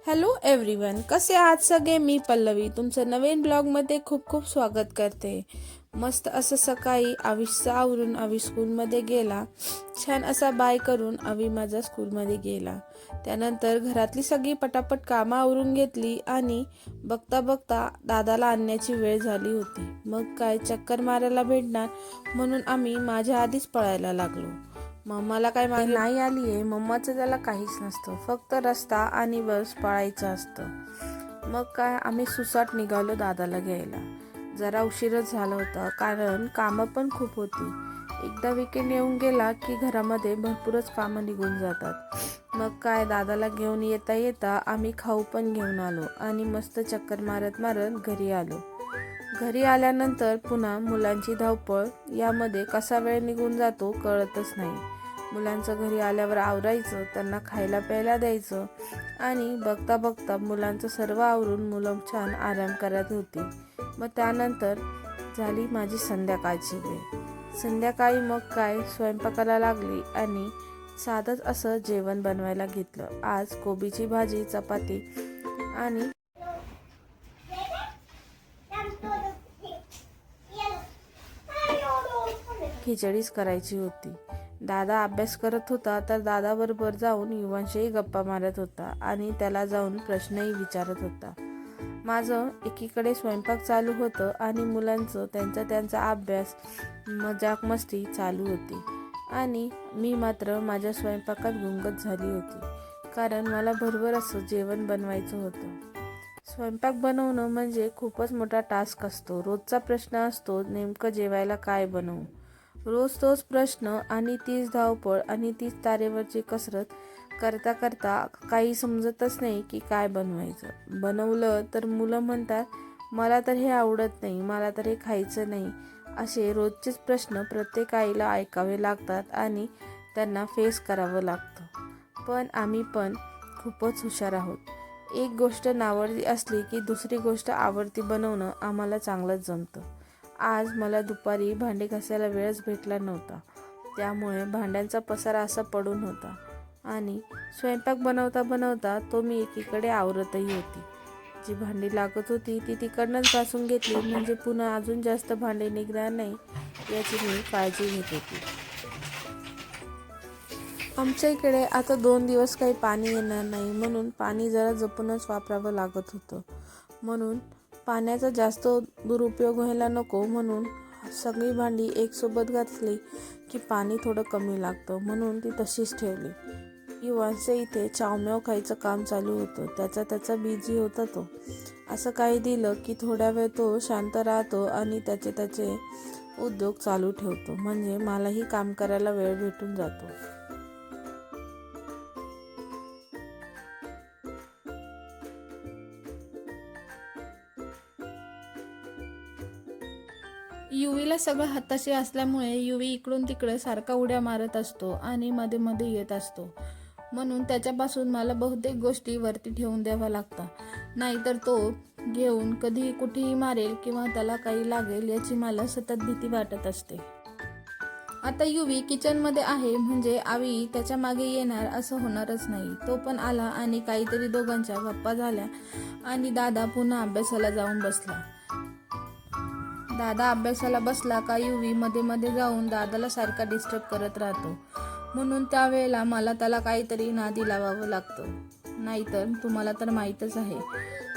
Hello everyone, कसे आहात सगळे? मी पल्लवी तुमचं नवीन ब्लॉगमध्ये खूप खूप स्वागत करते. मस्त असं सकाळी आविषचं आवरून आवी स्कूलमध्ये गेला. छान असा बाय करून आवी माझ्या स्कूलमध्ये गेला. त्यानंतर घरातली सगळी पटापट कामं आवरून घेतली आणि बघता बघता दादाला आणण्याची वेळ झाली होती. मग काय चक्कर मारायला भेटणार म्हणून आम्ही माझ्या आधीच पळायला लागलो. मम्माला काय मागे नाही आली आहे. मम्माचं त्याला काहीच नसतं, फक्त रस्ता आणि बस पळायचं असतं. मग काय आम्ही सुसाट निघालो दादाला घ्यायला. जरा उशीरच झाला होता कारण कामं पण खूप होती. एकदा विकेंड येऊन गेला की घरामध्ये भरपूरच कामं निघून जातात. मग काय दादाला घेऊन येता येता आम्ही खाऊ पण घेऊन आलो आणि मस्त चक्कर मारत मारत घरी आलो. घरी आल्यानंतर पुन्हा मुलांची धावपळ, यामध्ये कसा वेळ निघून जातो कळतच नाही. मुलांचं घरी आल्यावर आवरायचं, त्यांना खायला प्यायला द्यायचं आणि बघता बघता मुलांचं सर्व आवरून मुलं छान आराम करत होती. मग त्यानंतर झाली माझी संध्याकाळची वेळ. संध्याकाळी मग काय स्वयंपाकाला लागली आणि साधंच असं जेवण बनवायला घेतलं. आज कोबीची भाजी, चपाती आणि खिचडीच करायची होती. दादा अभ्यास करत होता तर दादाबरोबर जाऊन युवांशीही गप्पा मारत होता आणि त्याला जाऊन प्रश्नही विचारत होता. माझं एकीकडे स्वयंपाक चालू होतं आणि मुलांचं त्यांचा अभ्यास, मजाक मस्ती चालू होती आणि मी मात्र माझ्या स्वयंपाकात गुंगत झाली होती कारण मला भरभर असं जेवण बनवायचं होतं. स्वयंपाक बनवणं म्हणजे खूपच मोठा टास्क असतो. रोजचा प्रश्न असतो नेमकं जेवायला काय बनवू. रोज तोच प्रश्न आणि तीच धावपळ आणि तीच तारेवरची कसरत करता करता काही समजतच नाही की काय बनवायचं. बनवलं तर मुलं म्हणतात मला तर हे आवडत नाही, मला तर हे खायचं नाही. असे रोजचेच प्रश्न प्रत्येक आईला ऐकावे लागतात आणि त्यांना फेस करावं लागतं. पण आम्ही पण खूपच हुशार आहोत. एक गोष्ट नावडती असली की दुसरी गोष्ट आवडती बनवणं आम्हाला चांगलंच जमतं. आज मला दुपारी भांडे घासायला वेळच भेटला नव्हता, त्यामुळे भांड्यांचा पसारा असा पडून होता आणि स्वयंपाक बनवता बनवता तो मी एकीकडे आवरतही होती. जी भांडी लागत होती ती तिकडनंच घासून घेतली म्हणजे पुन्हा अजून जास्त भांडे निघणार नाही याची मी काळजी घेत होती. आमच्या इकडे आता 2 दिवस काही पाणी येणार नाही म्हणून पाणी जरा जपूनच वापरावं लागत होतं. म्हणून पाण्याचा जास्त दुरुपयोग व्हायला नको म्हणून सगळी भांडी एकसोबत घातली की पाणी थोडं कमी लागतं म्हणून ती तशीच ठेवली. युवांच्या इथे चावम्याव खायचं काम चालू होतं. त्याचा बिझी होता तो. असं काही दिलं की थोड्या वेळ तो शांत राहतो आणि त्याचे उद्योग चालू ठेवतो, म्हणजे मलाही काम करायला वेळ भेटून जातो. युवीला सगळं हाताशी असल्यामुळे युवी इकडून तिकडे सारखा उड्या मारत असतो आणि मध्ये मध्ये येत असतो. म्हणून त्याच्यापासून मला बहुतेक गोष्टी वरती ठेवून द्याव्या लागतात, नाहीतर तो घेऊन कधीही कुठेही मारेल किंवा त्याला काही लागेल याची मला सतत भीती वाटत असते. आता युवी किचनमध्ये आहे म्हणजे आवी त्याच्या मागे येणार असं होणारच नाही. तो पण आला आणि काहीतरी दोघांच्या गप्पा झाल्या आणि दादा पुन्हा अभ्यासाला जाऊन बसला. दादा अभ्यासाला बसला का युवी मध्ये मध्ये जाऊन दादाला सारखा डिस्टर्ब करत राहतो. म्हणून त्यावेळेला मला त्याला काहीतरी नादी लावावं लागतं. नाहीतर तुम्हाला तर माहीतच आहे,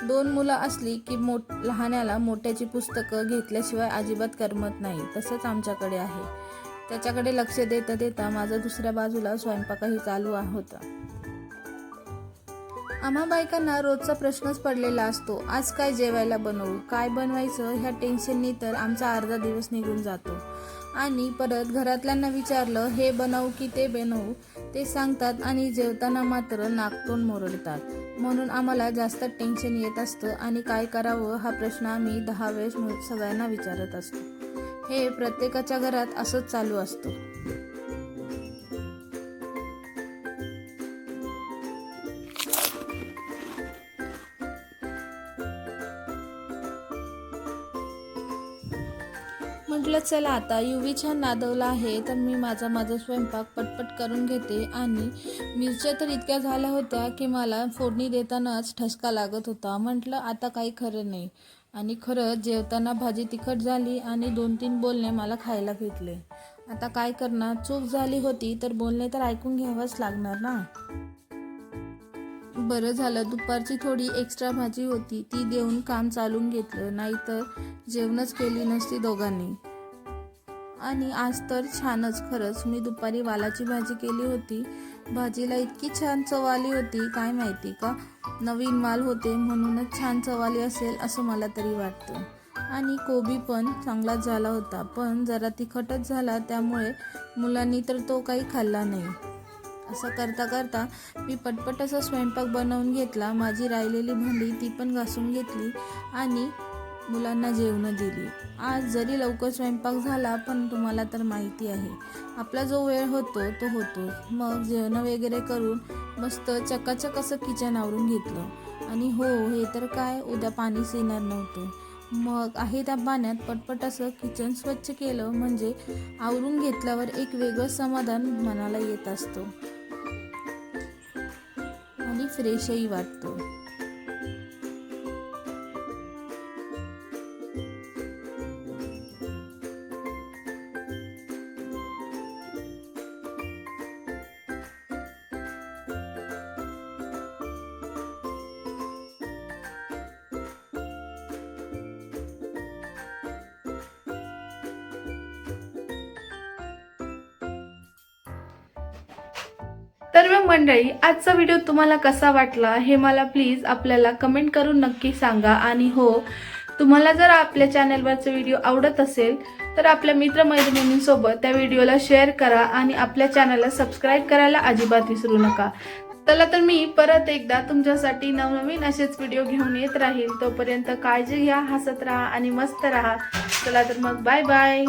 2 मुलं असली की लहान्याला मोठ्याची पुस्तकं घेतल्याशिवाय अजिबात करमत नाही. तसंच आमच्याकडे आहे. त्याच्याकडे लक्ष देता देता माझा दुसऱ्या बाजूला स्वयंपाकही चालू होता. आम्हा बायकांना रोजचा प्रश्नच पडलेला असतो, आज काय जेवायला बनवू, काय बनवायचं ह्या टेन्शननी तर आमचा अर्धा दिवस निघून जातो. आणि परत घरातल्यांना विचारलं हे बनवू की ते बनवू, ते सांगतात आणि जेवताना मात्र नाकतोंड मुरडतात. म्हणून आम्हाला जास्त टेन्शन येत असतं आणि काय करावं हा प्रश्न आम्ही 10 वेळेस सगळ्यांना विचारत असतो. हे प्रत्येकाच्या घरात असंच चालू असतं. म्हटलं चला आता युवी छान नादवला आहे तर मी माझा स्वयंपाक पटपट करून घेते. आणि मिरच्या तर इतक्या झाल्या होत्या की मला फोडणी देतानाच ठसका लागत होता. म्हटलं आता काही खरं नाही. आणि खरंच जेवताना भाजी तिखट झाली आणि 2-3 बोलणे मला खायला भेटले. आता काय करणार, चूक झाली होती तर बोलणे तर ऐकून घ्यावंच लागणार ना. बरं झालं दुपारची थोडी एक्स्ट्रा भाजी होती ती देऊन काम चालून घेतलं, नाहीतर जेवणच केली नसती दोघांनी. आणि आज तर छानच, खरंच मी दुपारी वालाची भाजी केली होती. भाजीला इतकी छान चव आली होती, काय माहिती का नवीन वाल होते म्हणूनच छान चव आली असेल असं मला तरी वाटतं. आणि कोबी पण चांगलाच झाला होता, पण जरा तिखटच झाला त्यामुळे मुलांनी तर तो काही खाल्ला नाही. असं करता करता मी पटपट असा स्वयंपाक बनवून घेतला. माझी राहिलेली भांडी ती पण घासून घेतली आणि मुलांना जेवण दिली. आज जरी लवकर स्वयंपाक झाला पण तुम्हाला तर माहिती आहे आपला जो वेळ होतो तो होतो. मग जेवण वगैरे करून मस्त चकाचक असं किचन आवरून घेतलं. आणि हो, हे तर काय उद्या पाणीच येणार नव्हतं. मग आहे त्या पाण्यात पटपट असं किचन स्वच्छ केलं म्हणजे आवरून घेतल्यावर एक वेगळं समाधान मनाला येत असतो आणि फ्रेशही वाटतो. तर मग मंडळी, आजचा व्हिडिओ तुम्हाला कसा वाटला हे मला प्लीज आपल्याला कमेंट करून नक्की सांगा. आणि हो, तुम्हाला जर आपल्या चॅनलवरचा व्हिडिओ आवडत असेल तर आपल्या मित्रमैत्रिणींसोबत त्या व्हिडिओला शेअर करा आणि आपल्या चॅनलला सबस्क्राईब करायला अजिबात विसरू नका. चला तर मी परत एकदा तुमच्यासाठी नवनवीन असेच व्हिडिओ घेऊन येत राहील. तोपर्यंत काळजी घ्या, हसत राहा आणि मस्त राहा. चला तर मग बाय बाय.